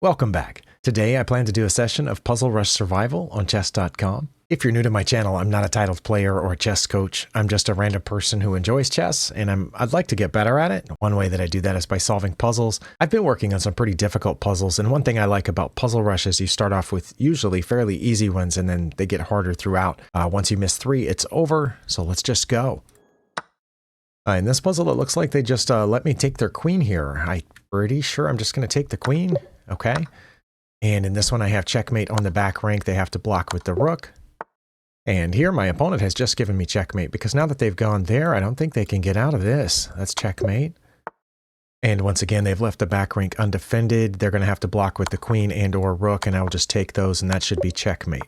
Welcome back. Today I plan to do a session of Puzzle Rush Survival on chess.com. If you're new to my channel, I'm not a titled player or a chess coach. I'm just a random person who enjoys chess, and I'd like to get better at it. One way that I do that is by solving puzzles. I've been working on some pretty difficult puzzles, and one thing I like about Puzzle Rush is you start off with usually fairly easy ones, and then they get harder throughout. Once you miss 3, it's over, so let's just go. In this puzzle, it looks like they just let me take their queen here. I'm pretty sure I'm just going to take the queen. Okay. And in this one, I have checkmate on the back rank. They have to block with the rook. And here, my opponent has just given me checkmate because now that they've gone there, I don't think they can get out of this. That's checkmate. And once again, they've left the back rank undefended. They're going to have to block with the queen and or rook, and I'll just take those, and that should be checkmate.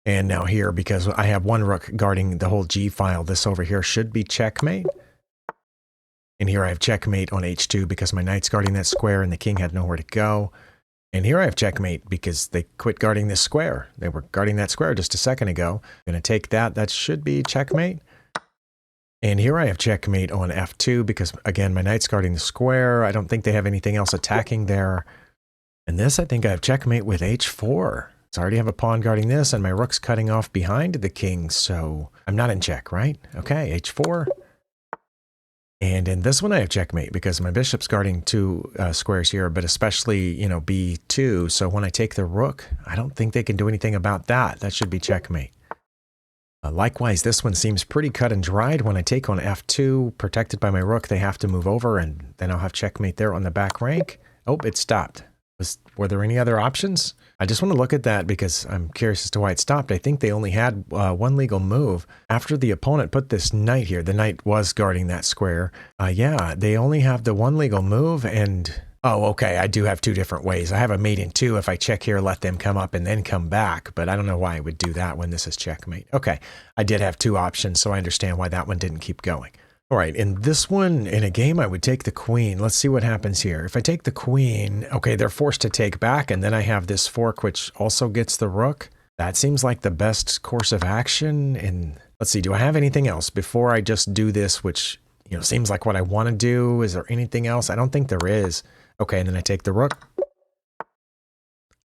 And now here, because I have one rook guarding the whole G file, this over here should be checkmate. And here I have checkmate on h2 because my knight's guarding that square and the king had nowhere to go. And here I have checkmate because they quit guarding this square. They were guarding that square just a second ago. I'm going to take that. That should be checkmate. And here I have checkmate on f2 because, again, my knight's guarding the square. I don't think they have anything else attacking there. And this, I think I have checkmate with h4. So I already have a pawn guarding this, and my rook's cutting off behind the king. So I'm not in check, right? Okay, h4. And in this one, I have checkmate because my bishop's guarding 2 squares here, but especially, b2. So when I take the rook, I don't think they can do anything about that. That should be checkmate. Likewise, this one seems pretty cut and dried. When I take on f2, protected by my rook, they have to move over, and then I'll have checkmate there on the back rank. Oh, it stopped. Were there any other options? I just want to look at that because I'm curious as to why it stopped. I think they only had one legal move. After the opponent put this knight here, the knight was guarding that square. Yeah, they only have the one legal move and... Oh, okay, I do have 2 different ways. I have a mate in 2. If I check here, let them come up and then come back, but I don't know why I would do that when this is checkmate. Okay, I did have 2 options, so I understand why that one didn't keep going. All right, in this one, in a game, I would take the queen. Let's see what happens here. If I take the queen, okay, they're forced to take back, and then I have this fork, which also gets the rook. That seems like the best course of action. And let's see, do I have anything else before I just do this, which, seems like what I want to do? Is there anything else? I don't think there is. Okay, and then I take the rook.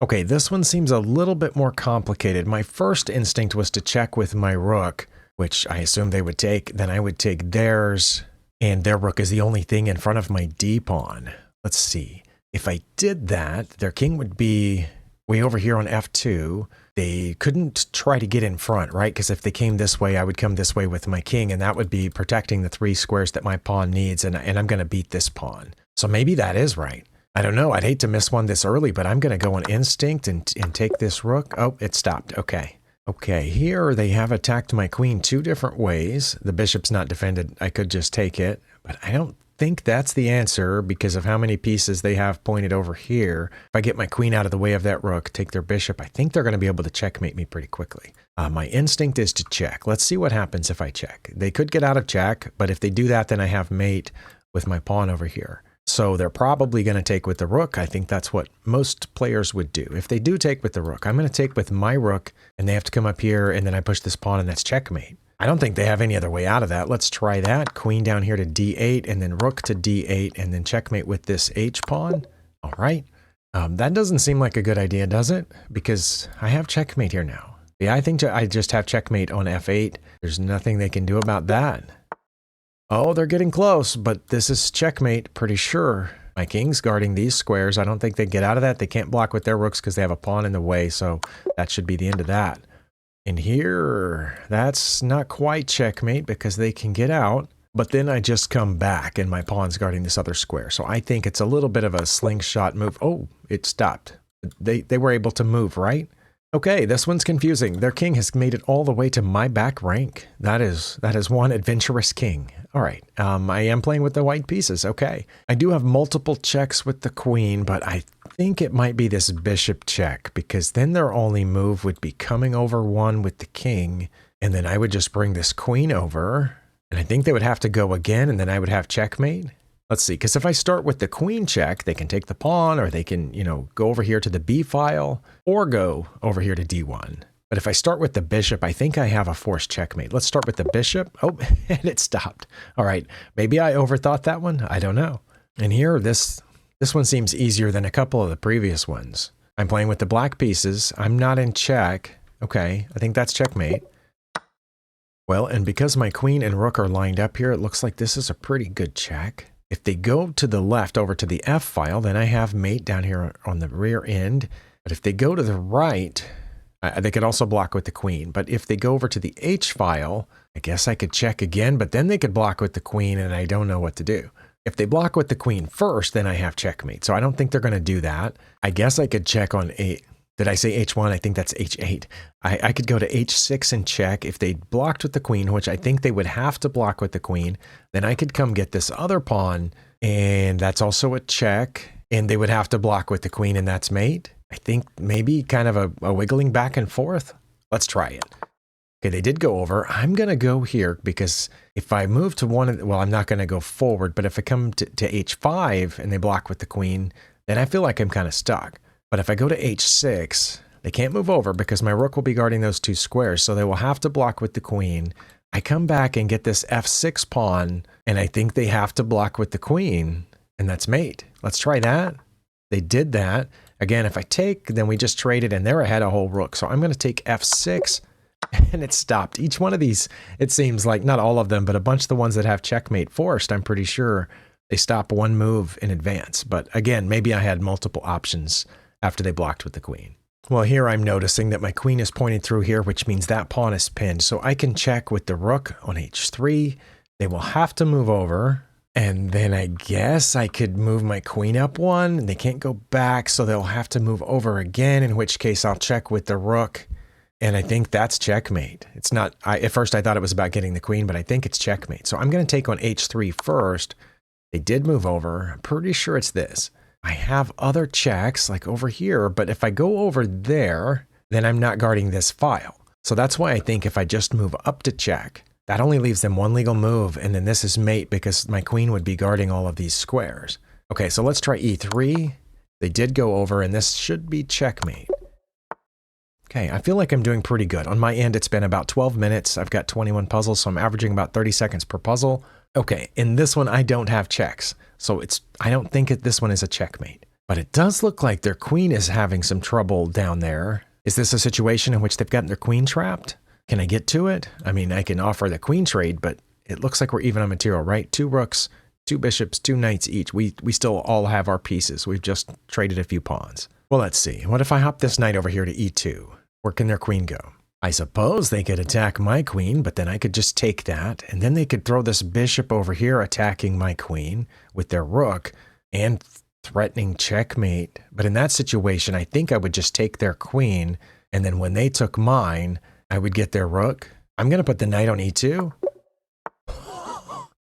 Okay, this one seems a little bit more complicated. My first instinct was to check with my rook, which I assume they would take. Then I would take theirs, and their rook is the only thing in front of my d-pawn. Let's see. If I did that, their king would be way over here on f2. They couldn't try to get in front, right? Because if they came this way, I would come this way with my king, and that would be protecting the 3 squares that my pawn needs, and I'm going to beat this pawn. So maybe that is right. I don't know. I'd hate to miss one this early, but I'm going to go on instinct and take this rook. Oh, it stopped. Okay. Okay, here they have attacked my queen 2 different ways. The bishop's not defended. I could just take it, but I don't think that's the answer because of how many pieces they have pointed over here. If I get my queen out of the way of that rook, take their bishop, I think they're going to be able to checkmate me pretty quickly. My instinct is to check. Let's see what happens if I check. They could get out of check, but if they do that, then I have mate with my pawn over here. So they're probably going to take with the rook. I think that's what most players would do. If they do take with the rook, I'm going to take with my rook, and they have to come up here, and then I push this pawn, and that's checkmate. I don't think they have any other way out of that. Let's try that. Queen down here to d8, and then rook to d8, and then checkmate with this h-pawn. All right. That doesn't seem like a good idea, does it? Because I have checkmate here now. Yeah, I think I just have checkmate on f8. There's nothing they can do about that. Oh, they're getting close, but this is checkmate, pretty sure. My king's guarding these squares. I don't think they get out of that. They can't block with their rooks because they have a pawn in the way, so that should be the end of that. And here, that's not quite checkmate because they can get out, but then I just come back and my pawn's guarding this other square. So I think it's a little bit of a slingshot move. Oh, it stopped. They were able to move, right? Okay, this one's confusing. Their king has made it all the way to my back rank. That is one adventurous king. All right, I am playing with the white pieces. Okay, I do have multiple checks with the queen, but I think it might be this bishop check because then their only move would be coming over one with the king, and then I would just bring this queen over, and I think they would have to go again, and then I would have checkmate. Let's see, because if I start with the queen check, they can take the pawn, or they can, go over here to the b file, or go over here to d1. But if I start with the bishop, I think I have a forced checkmate. Let's start with the bishop. Oh, and it stopped. All right, maybe I overthought that one. I don't know. And here, this This one seems easier than a couple of the previous ones. I'm playing with the black pieces. I'm not in check. Okay, I think that's checkmate. Well, and because my queen and rook are lined up here, it looks like this is a pretty good check. If they go to the left over to the F file, then I have mate down here on the rear end. But if they go to the right, they could also block with the queen. But if they go over to the H file, I guess I could check again, but then they could block with the queen and I don't know what to do. If they block with the queen first, then I have checkmate. So I don't think they're going to do that. I guess I could check on did I say H1? I think that's H8. I could go to H6 and check. If they blocked with the queen, which I think they would have to block with the queen, then I could come get this other pawn, and that's also a check, and they would have to block with the queen, and that's mate. I think maybe kind of a wiggling back and forth. Let's try it. Okay, they did go over. I'm going to go here because if I move to one of the, well, I'm not going to go forward, but if I come to H5 and they block with the queen, then I feel like I'm kind of stuck. But if I go to H6, they can't move over because my rook will be guarding those two squares, so they will have to block with the queen. I come back and get this F6 pawn, and I think they have to block with the queen, and that's mate. Let's try that. They did that. Again, if I take, then we just traded, and they're ahead a whole rook. So I'm going to take F6, and it stopped. Each one of these, it seems like, not all of them, but a bunch of the ones that have checkmate forced, I'm pretty sure they stop one move in advance. But again, maybe I had multiple options after they blocked with the queen. Well, here I'm noticing that my queen is pointed through here, which means that pawn is pinned. So I can check with the rook on H3. They will have to move over. And then I guess I could move my queen up one. And they can't go back, so they'll have to move over again, in which case I'll check with the rook. And I think that's checkmate. It's not, at first I thought it was about getting the queen, but I think it's checkmate. So I'm going to take on H3 first. They did move over. I'm pretty sure it's this. I have other checks like over here, but if I go over there, then I'm not guarding this file. So that's why I think if I just move up to check, that only leaves them one legal move, and then this is mate because my queen would be guarding all of these squares. Okay, so let's try E3. They did go over, and this should be checkmate. Okay, I feel like I'm doing pretty good. On my end, it's been about 12 minutes. I've got 21 puzzles, so I'm averaging about 30 seconds per puzzle. Okay, in this one, I don't have checks, so I don't think this one is a checkmate. But it does look like their queen is having some trouble down there. Is this a situation in which they've gotten their queen trapped? Can I get to it? I mean, I can offer the queen trade, but it looks like we're even on material, right? 2 rooks, 2 bishops, 2 knights each. We still all have our pieces. We've just traded a few pawns. Well, let's see. What if I hop this knight over here to E2? Where can their queen go? I suppose they could attack my queen, but then I could just take that, and then they could throw this bishop over here attacking my queen with their rook and threatening checkmate. But in that situation, I think I would just take their queen, and then when they took mine, I would get their rook. I'm going to put the knight on E2.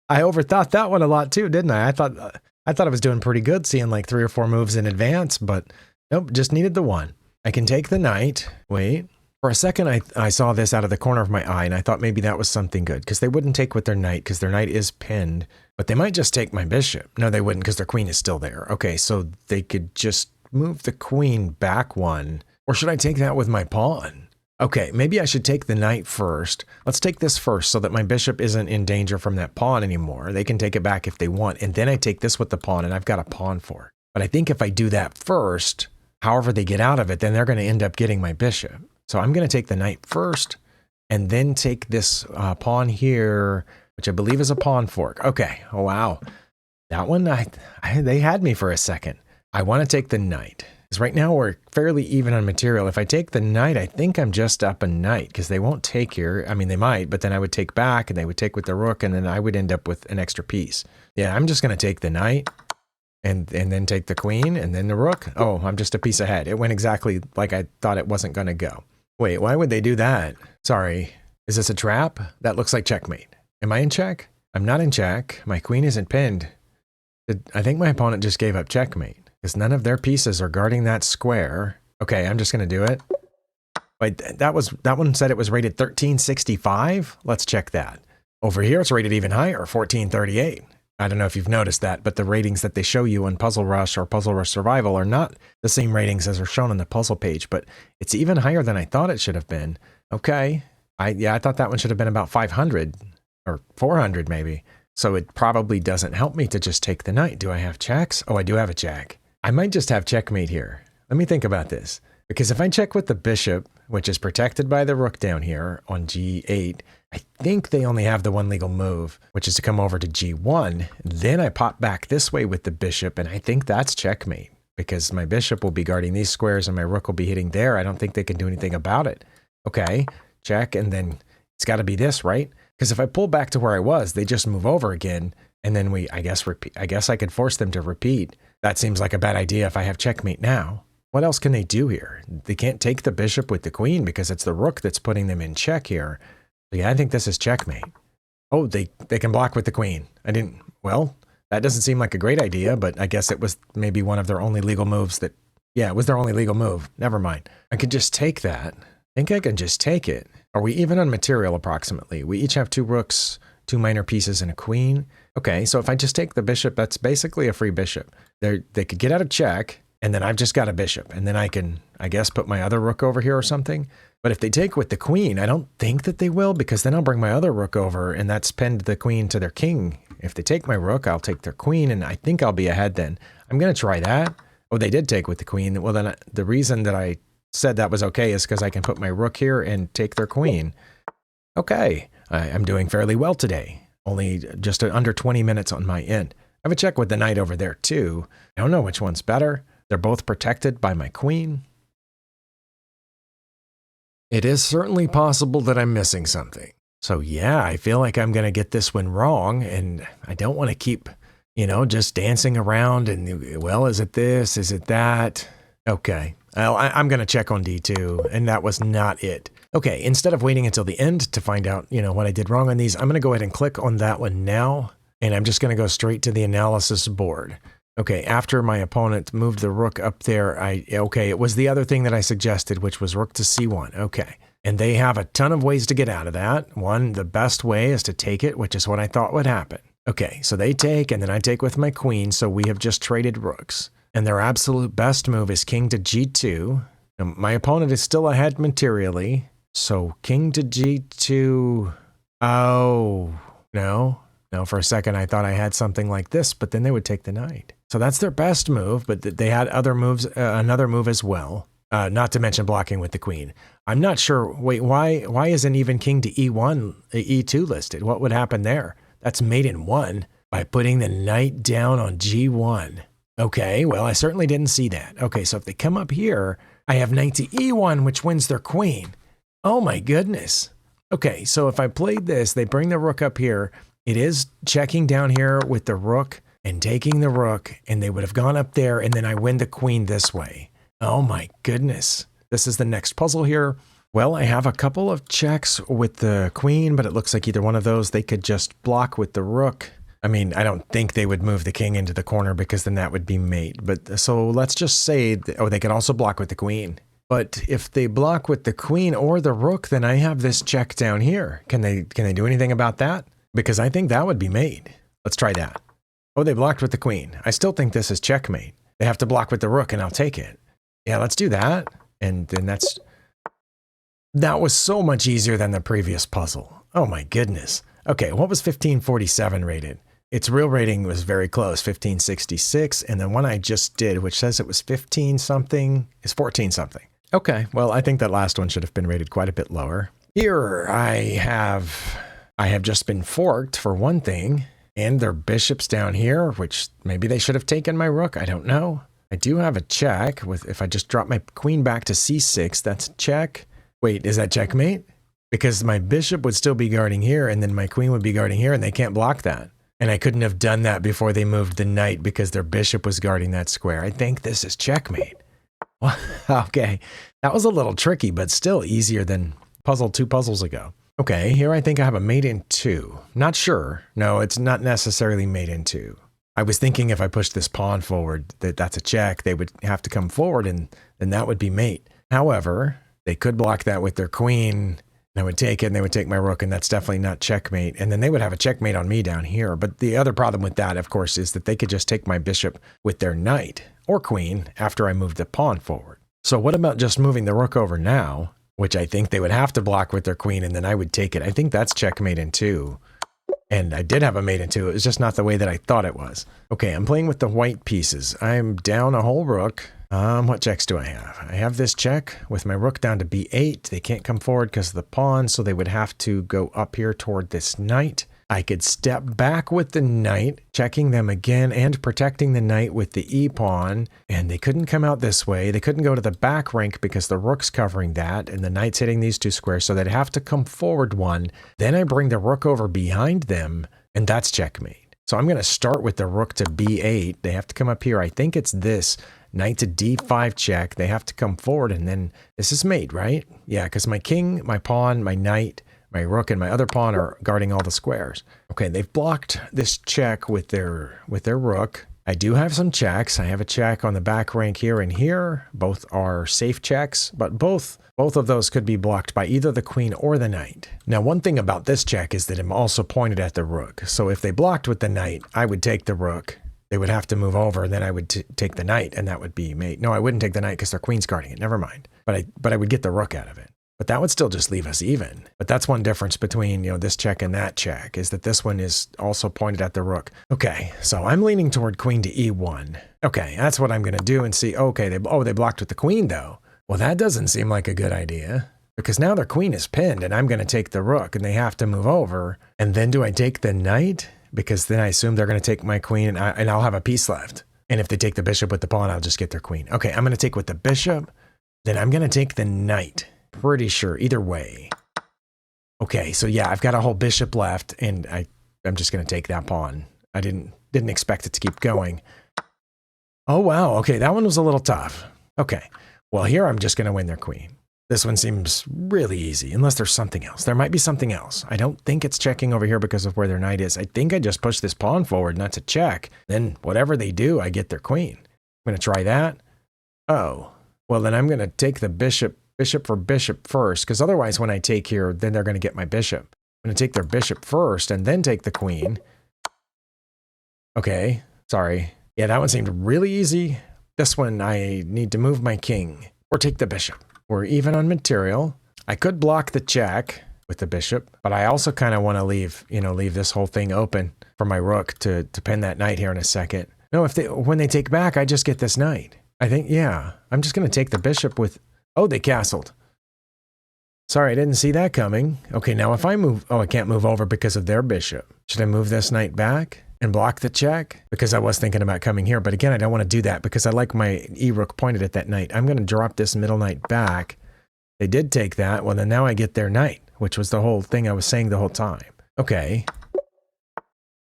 I overthought that one a lot too, didn't I? I thought I was doing pretty good, seeing like 3 or 4 moves in advance, but nope, just needed the one. I can take the knight. Wait. For a second, I saw this out of the corner of my eye, and I thought maybe that was something good, because they wouldn't take with their knight, because their knight is pinned, but they might just take my bishop. No, they wouldn't, because their queen is still there. Okay, so they could just move the queen back one, or should I take that with my pawn? Okay, maybe I should take the knight first. Let's take this first so that my bishop isn't in danger from that pawn anymore. They can take it back if they want, and then I take this with the pawn, and I've got a pawn for it. But I think if I do that first, however they get out of it, then they're going to end up getting my bishop. So I'm going to take the knight first, and then take this pawn here, which I believe is a pawn fork. Okay, oh wow. That one, they had me for a second. I want to take the knight, because right now we're fairly even on material. If I take the knight, I think I'm just up a knight, because they won't take here. I mean, they might, but then I would take back, and they would take with the rook, and then I would end up with an extra piece. Yeah, I'm just going to take the knight. And then take the queen, and then the rook. Oh, I'm just a piece ahead. It went exactly like I thought it wasn't going to go. Wait, why would they do that? Sorry. Is this a trap? That looks like checkmate. Am I in check? I'm not in check. My queen isn't pinned. I think my opponent just gave up checkmate, because none of their pieces are guarding that square. Okay, I'm just going to do it. Wait, that one said it was rated 1365? Let's check that. Over here, it's rated even higher, 1438. I don't know if you've noticed that, but the ratings that they show you on Puzzle Rush or Puzzle Rush Survival are not the same ratings as are shown on the puzzle page, but it's even higher than I thought it should have been. Okay. I thought that one should have been about 500 or 400 maybe. So it probably doesn't help me to just take the knight. Do I have checks? Oh, I do have a check. I might just have checkmate here. Let me think about this. Because if I check with the bishop, which is protected by the rook down here on g8, I think they only have the one legal move, which is to come over to g1. Then I pop back this way with the bishop, and I think that's checkmate. Because my bishop will be guarding these squares and my rook will be hitting there. I don't think they can do anything about it. Okay, check, and then it's got to be this, right? Because if I pull back to where I was, they just move over again, and then I guess I could force them to repeat. That seems like a bad idea if I have checkmate now. What else can they do here? They can't take the bishop with the queen because it's the rook that's putting them in check here. So yeah, I think this is checkmate. Oh, they can block with the queen. Well, that doesn't seem like a great idea, but I guess it was maybe one of their only legal moves yeah, it was their only legal move. Never mind. I could just take that. I think I can just take it. Are we even on material approximately? We each have 2 rooks, 2 minor pieces, and a queen. Okay, so if I just take the bishop, that's basically a free bishop. They could get out of check, and then I've just got a bishop. And then I can, I guess, put my other rook over here or something. But if they take with the queen, I don't think that they will, because then I'll bring my other rook over, and that's pinned the queen to their king. If they take my rook, I'll take their queen, and I think I'll be ahead then. I'm going to try that. Oh, they did take with the queen. Well, then the reason that I said that was okay is because I can put my rook here and take their queen. Okay, I'm doing fairly well today. Only just under 20 minutes on my end. I have a check with the knight over there too. I don't know which one's better. They're both protected by my queen. It is certainly possible that I'm missing something. So yeah, I feel like I'm going to get this one wrong, and I don't want to keep, just dancing around and, well, is it this? Is it that? Okay. Well, I'm going to check on D2, and that was not it. Okay, instead of waiting until the end to find out, what I did wrong on these, I'm going to go ahead and click on that one now, and I'm just going to go straight to the analysis board. Okay, after my opponent moved the rook up there, it was the other thing that I suggested, which was rook to c1. Okay, and they have a ton of ways to get out of that. The best way is to take it, which is what I thought would happen. Okay, so they take, and then I take with my queen, so we have just traded rooks. And their absolute best move is king to g2. Now, my opponent is still ahead materially, so king to g2. Oh, no. No, for a second I thought I had something like this, but then they would take the knight. So that's their best move, but they had other moves, another move as well, not to mention blocking with the queen. I'm not sure, wait, why isn't even king to e1, e2 listed? What would happen there? That's mate in 1 by putting the knight down on g1. Okay, well, I certainly didn't see that. Okay, so if they come up here, I have knight to e1, which wins their queen. Oh my goodness. Okay, so if I played this, they bring the rook up here. It is checking down here with the rook and taking the rook, and they would have gone up there, and then I win the queen this way. Oh my goodness. This is the next puzzle here. Well, I have a couple of checks with the queen, but it looks like either one of those they could just block with the rook. I mean, I don't think they would move the king into the corner because then that would be mate. But so let's just say, they could also block with the queen. But if they block with the queen or the rook, then I have this check down here. Can they do anything about that? Because I think that would be mate. Let's try that. Oh, they blocked with the queen. I still think this is checkmate. They have to block with the rook and I'll take it. Yeah, let's do that. And then that was so much easier than the previous puzzle. Oh my goodness. Okay, what was 1547 rated? Its real rating was very close, 1566, and the one I just did, which says it was 15 something, is 14 something. Okay, well, I think that last one should have been rated quite a bit lower. Here I have just been forked for one thing, and their bishop's down here, which maybe they should have taken my rook, I don't know. I do have a check with, if I just drop my queen back to c6, that's a check. Wait, is that checkmate? Because my bishop would still be guarding here, and then my queen would be guarding here, and they can't block that. And I couldn't have done that before they moved the knight because their bishop was guarding that square. I think this is checkmate. Okay, that was a little tricky, but still easier than two puzzles ago. Okay, here I think I have a mate in 2. Not sure. No, it's not necessarily mate in 2. I was thinking if I pushed this pawn forward, that's a check. They would have to come forward, and then that would be mate. However, they could block that with their queen. I would take it, and they would take my rook, and that's definitely not checkmate. And then they would have a checkmate on me down here. But the other problem with that, of course, is that they could just take my bishop with their knight or queen after I moved the pawn forward. So what about just moving the rook over now, which I think they would have to block with their queen, and then I would take it. I think that's checkmate in 2. And I did have a mate in two. It was just not the way that I thought it was. Okay, I'm playing with the white pieces. I'm down a whole rook. What checks do I have? I have this check with my rook down to b8. They can't come forward because of the pawn, so they would have to go up here toward this knight. I could step back with the knight, checking them again and protecting the knight with the e-pawn, and they couldn't come out this way. They couldn't go to the back rank because the rook's covering that, and the knight's hitting these two squares, so they'd have to come forward one. Then I bring the rook over behind them, and that's checkmate. So I'm going to start with the rook to b8. They have to come up here. I think it's this. Knight to d5 check. They have to come forward, and then this is mate, right? Yeah, because my king, my pawn, my knight, my rook, and my other pawn are guarding all the squares. Okay, they've blocked this check with their rook. I do have some checks. I have a check on the back rank here and here. Both are safe checks, but both of those could be blocked by either the queen or the knight. Now, one thing about this check is that I'm also pointed at the rook. So if they blocked with the knight, I would take the rook. They would have to move over, and then I would take the knight, and that would be mate. No, I wouldn't take the knight because their queen's guarding it. Never mind. But I would get the rook out of it. But that would still just leave us even. But that's one difference between, this check and that check, is that this one is also pointed at the rook. Okay, so I'm leaning toward queen to e1. Okay, that's what I'm going to do and see. Okay, they blocked with the queen, though. Well, that doesn't seem like a good idea. Because now their queen is pinned, and I'm going to take the rook, and they have to move over. And then do I take the knight? Because then I assume they're going to take my queen, and I'll have a piece left. And if they take the bishop with the pawn, I'll just get their queen. Okay, I'm going to take with the bishop. Then I'm going to take the knight. Pretty sure, either way. Okay, so yeah, I've got a whole bishop left, and I'm just going to take that pawn. I didn't expect it to keep going. Oh, wow. Okay, that one was a little tough. Okay, well, here I'm just going to win their queen. This one seems really easy, unless there's something else. There might be something else. I don't think it's checking over here because of where their knight is. I think I just push this pawn forward, not to check. Then whatever they do, I get their queen. I'm going to try that. Oh, well, then I'm going to take the bishop for bishop first, because otherwise when I take here, then they're going to get my bishop. I'm going to take their bishop first and then take the queen. Okay, sorry. Yeah, that one seemed really easy. This one, I need to move my king or take the bishop. We're even on material. I could block the check with the bishop, but I also kind of want to leave this whole thing open for my rook to pin that knight here in a second. No, when they take back, I just get this knight. I think, yeah, I'm just going to take the bishop with, oh, they castled. Sorry, I didn't see that coming. Okay, now if I move, I can't move over because of their bishop. Should I move this knight back and block the check? Because I was thinking about coming here, but again, I don't want to do that because I like my e-rook pointed at that knight. I'm going to drop this middle knight back. They did take that. Well, then now I get their knight, which was the whole thing I was saying the whole time. Okay.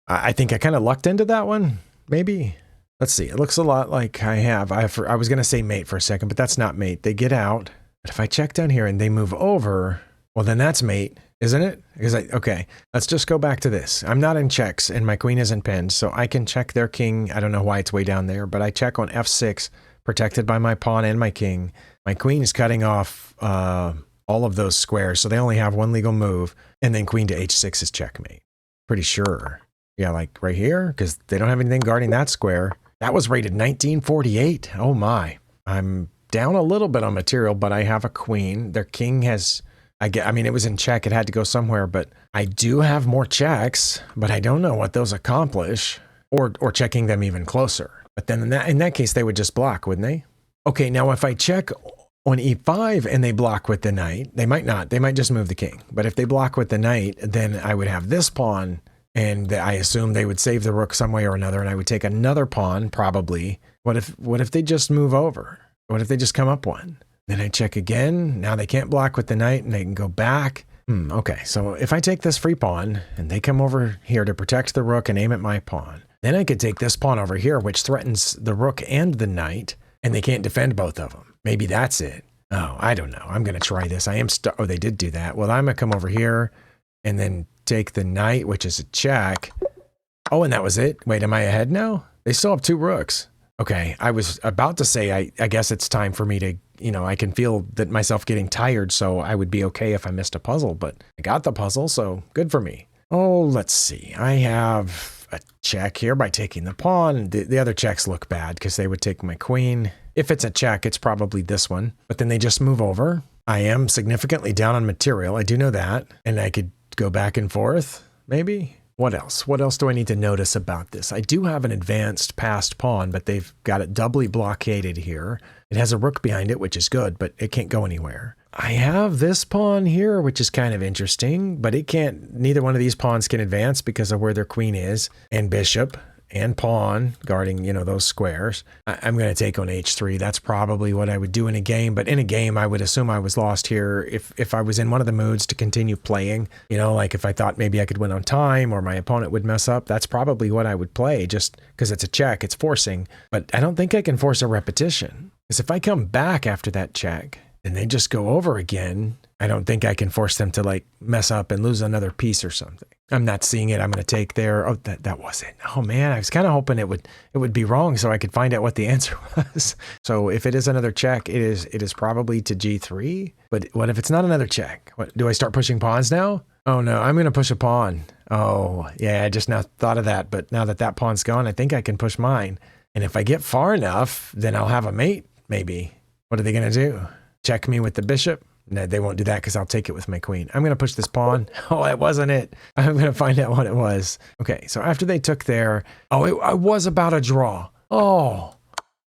I think I kind of lucked into that one, maybe. Let's see. It looks a lot like I was going to say mate for a second, but that's not mate. They get out. But if I check down here and they move over, well, then that's mate, isn't it? Because okay, let's just go back to this. I'm not in checks and my queen isn't pinned, so I can check their king. I don't know why it's way down there, but I check on f6, protected by my pawn and my king. My queen is cutting off all of those squares, so they only have one legal move, and then queen to h6 is checkmate. Pretty sure. Yeah, like right here, because they don't have anything guarding that square. That was rated 1948. Oh my. I'm down a little bit on material, but I have a queen. Their king has, I mean, it was in check. It had to go somewhere, but I do have more checks, but I don't know what those accomplish or checking them even closer. But then in that case, they would just block, wouldn't they? Okay, now if I check on e5 and they block with the knight, they might not. They might just move the king. But if they block with the knight, then I would have this pawn, and I assume they would save the rook some way or another, and I would take another pawn, probably. What if they just move over? What if they just come up one? Then I check again. Now they can't block with the knight, and they can go back. Okay, so if I take this free pawn, and they come over here to protect the rook and aim at my pawn, then I could take this pawn over here, which threatens the rook and the knight, and they can't defend both of them. Maybe that's it. Oh, I don't know. I'm going to try this. Oh, they did do that. Well, I'm going to come over here and then take the knight, which is a check. Oh, and that was it? Wait, am I ahead now? They still have two rooks. Okay, I was about to say, I guess it's time for me to, I can feel that myself getting tired, so I would be okay if I missed a puzzle, but I got the puzzle, so good for me. Oh, let's see. I have a check here by taking the pawn. The other checks look bad because they would take my queen. If it's a check, it's probably this one, but then they just move over. I am significantly down on material. I do know that, and I could go back and forth, maybe. What else? What else do I need to notice about this? I do have an advanced passed pawn, but they've got it doubly blockaded here. It has a rook behind it, which is good, but it can't go anywhere. I have this pawn here, which is kind of interesting, but it can't, neither one of these pawns can advance because of where their queen is, and bishop and pawn guarding, those squares. I'm going to take on h3. That's probably what I would do in a game, but in a game, I would assume I was lost here if I was in one of the moods to continue playing, like if I thought maybe I could win on time or my opponent would mess up, that's probably what I would play just because it's a check, it's forcing, but I don't think I can force a repetition because if I come back after that check and they just go over again, I don't think I can force them to like mess up and lose another piece or something. I'm not seeing it. I'm going to take there. Oh, that was it. Oh man, I was kind of hoping it would be wrong so I could find out what the answer was. So if it is another check, it is probably to G3. But what if it's not another check? What, do I start pushing pawns now? Oh no, I'm going to push a pawn. Oh yeah, I just now thought of that. But now that pawn's gone, I think I can push mine. And if I get far enough, then I'll have a mate, maybe. What are they going to do? Check me with the bishop? No, they won't do that because I'll take it with my queen. I'm going to push this pawn. Oh, that wasn't it. I'm going to find out what it was. Okay, so after they took their... Oh, I was about a draw. Oh.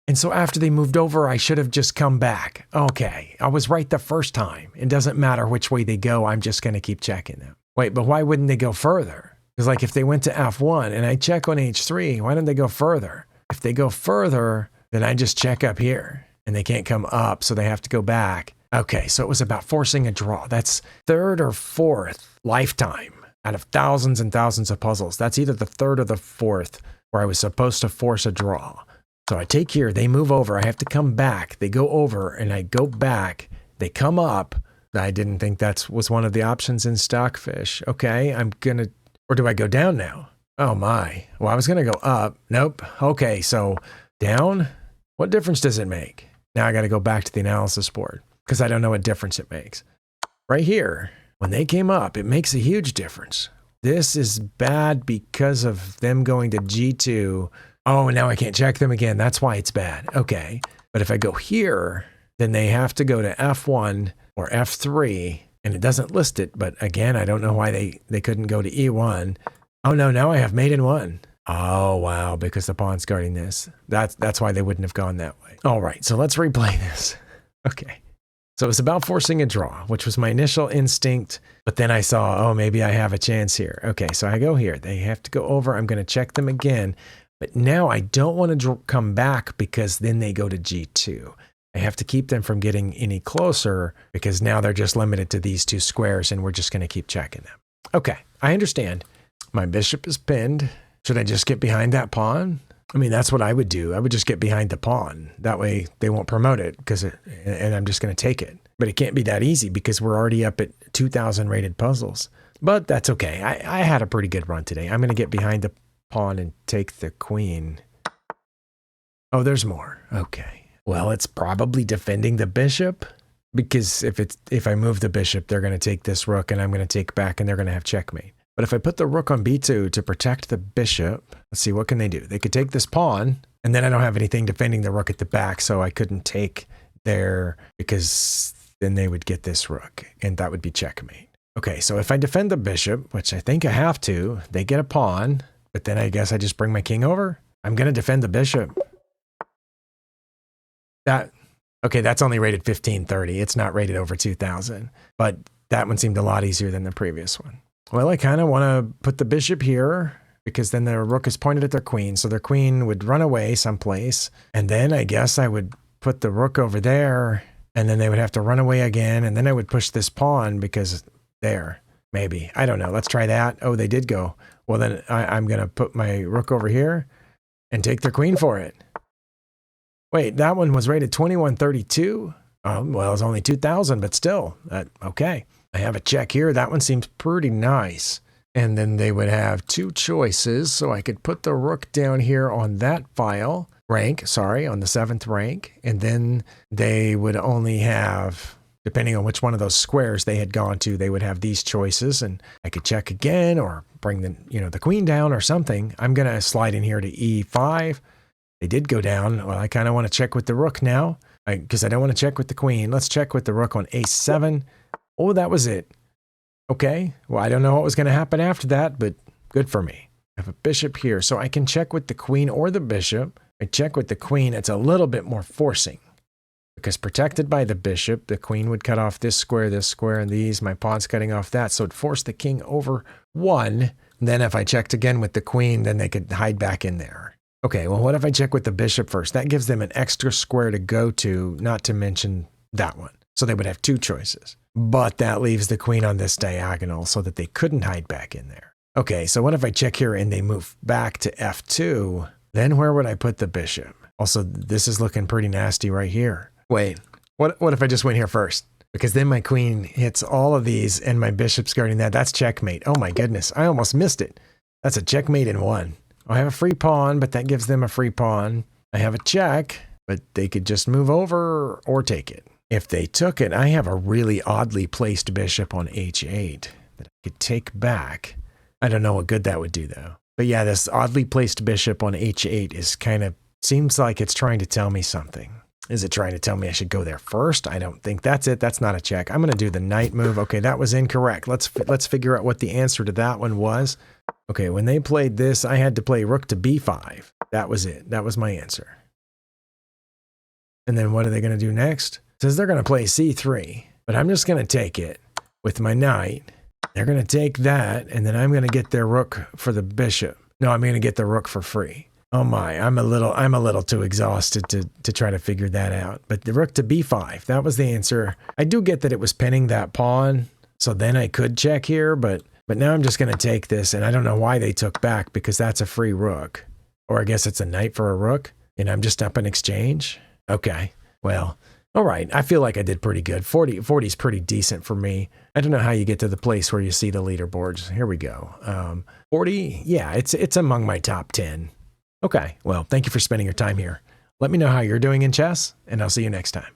And so after they moved over, I should have just come back. Okay, I was right the first time. It doesn't matter which way they go. I'm just going to keep checking them. Wait, but why wouldn't they go further? Because like if they went to F1 and I check on H3, why don't they go further? If they go further, then I just check up here. And they can't come up, so they have to go back. Okay, so it was about forcing a draw. That's third or fourth lifetime out of thousands and thousands of puzzles. That's either the third or the fourth where I was supposed to force a draw. So I take here, they move over, I have to come back. They go over, and I go back. They come up. I didn't think that was one of the options in Stockfish. Okay, I'm gonna, or do I go down now? Oh my, well, I was gonna go up. Nope, okay, so down, what difference does it make? Now I got to go back to the analysis board because I don't know what difference it makes. Right here, when they came up, it makes a huge difference. This is bad because of them going to G2. Oh, now I can't check them again. That's why it's bad. Okay. But if I go here, then they have to go to F1 or F3, and it doesn't list it. But again, I don't know why they couldn't go to E1. Oh no, now I have mate in one. Oh, wow, because the pawn's guarding this. That's why they wouldn't have gone that way. All right, so let's replay this. Okay. So it's about forcing a draw, which was my initial instinct, but then I saw, oh, maybe I have a chance here. Okay, so I go here. They have to go over. I'm going to check them again, but now I don't want to come back because then they go to G2. I have to keep them from getting any closer because now they're just limited to these two squares and we're just going to keep checking them. Okay, I understand. My bishop is pinned. Should I just get behind that pawn? I mean, that's what I would do. I would just get behind the pawn. That way they won't promote it and I'm just going to take it. But it can't be that easy because we're already up at 2,000 rated puzzles. But that's okay. I had a pretty good run today. I'm going to get behind the pawn and take the queen. Oh, there's more. Okay. Well, it's probably defending the bishop because if I move the bishop, they're going to take this rook and I'm going to take back and they're going to have checkmate. But if I put the rook on b2 to protect the bishop, let's see, what can they do? They could take this pawn, and then I don't have anything defending the rook at the back, so I couldn't take there because then they would get this rook, and that would be checkmate. Okay, so if I defend the bishop, which I think I have to, they get a pawn, but then I guess I just bring my king over? I'm going to defend the bishop. Okay, that's only rated 1530. It's not rated over 2,000, but that one seemed a lot easier than the previous one. Well, I kind of want to put the bishop here because then their rook is pointed at their queen. So their queen would run away someplace. And then I guess I would put the rook over there and then they would have to run away again. And then I would push this pawn because there, maybe. I don't know. Let's try that. Oh, they did go. Well, then I'm going to put my rook over here and take their queen for it. Wait, that one was rated 2132? Well, it's only 2,000, but still, okay. I have a check here. That one seems pretty nice. And then they would have two choices. So I could put the rook down here on that file rank, on the 7th rank. And then they would only have, depending on which one of those squares they had gone to, they would have these choices. And I could check again or bring the queen down or something. I'm going to slide in here to E5. They did go down. Well, I kind of want to check with the rook now because I don't want to check with the queen. Let's check with the rook on A7. Oh, that was it. Okay. Well, I don't know what was going to happen after that, but Good for me. I have a bishop here, so I can check with the queen or the bishop. I check with the queen, it's a little bit more forcing. Because protected by the bishop, the queen would cut off this square, and these. My pawn's cutting off that, so it'd force the king over one. Then if I checked again with the queen, then they could hide back in there. Okay, well, what if I check with the bishop first? That gives them an extra square to go to, not to mention that one. So they would have 2 choices. But that leaves the queen on this diagonal so that they couldn't hide back in there. Okay, so what if I check here and they move back to f2? Then where would I put the bishop? Also, this is looking pretty nasty right here. Wait, what if I just went here first? Because then my queen hits all of these and my bishop's guarding that. That's checkmate. Oh my goodness, I almost missed it. That's a checkmate in 1. I have a free pawn, but that gives them a free pawn. I have a check, but they could just move over or take it. If they took it, I have a really oddly placed bishop on h8 that I could take back. I don't know what good that would do though. But yeah, this oddly placed bishop on h8 is seems like it's trying to tell me something. Is it trying to tell me I should go there first? I don't think that's it. That's not a check. I'm going to do the knight move. Okay, that was incorrect. Let's figure out what the answer to that one was. Okay, when they played this, I had to play rook to b5. That was it. That was my answer. And then what are they going to do next? It says they're going to play c3, but I'm just going to take it with my knight. They're going to take that, and then I'm going to get their rook for the bishop. No, I'm going to get the rook for free. Oh my, I'm a little too exhausted to try to figure that out. But the rook to b5, that was the answer. I do get that it was pinning that pawn, so then I could check here, but now I'm just going to take this, and I don't know why they took back, because that's a free rook. Or I guess it's a knight for a rook, and I'm just up in exchange? Okay, well, all right. I feel like I did pretty good. 40 is pretty decent for me. I don't know how you get to the place where you see the leaderboards. Here we go. 40, yeah, it's among my top 10. Okay, well, thank you for spending your time here. Let me know how you're doing in chess, and I'll see you next time.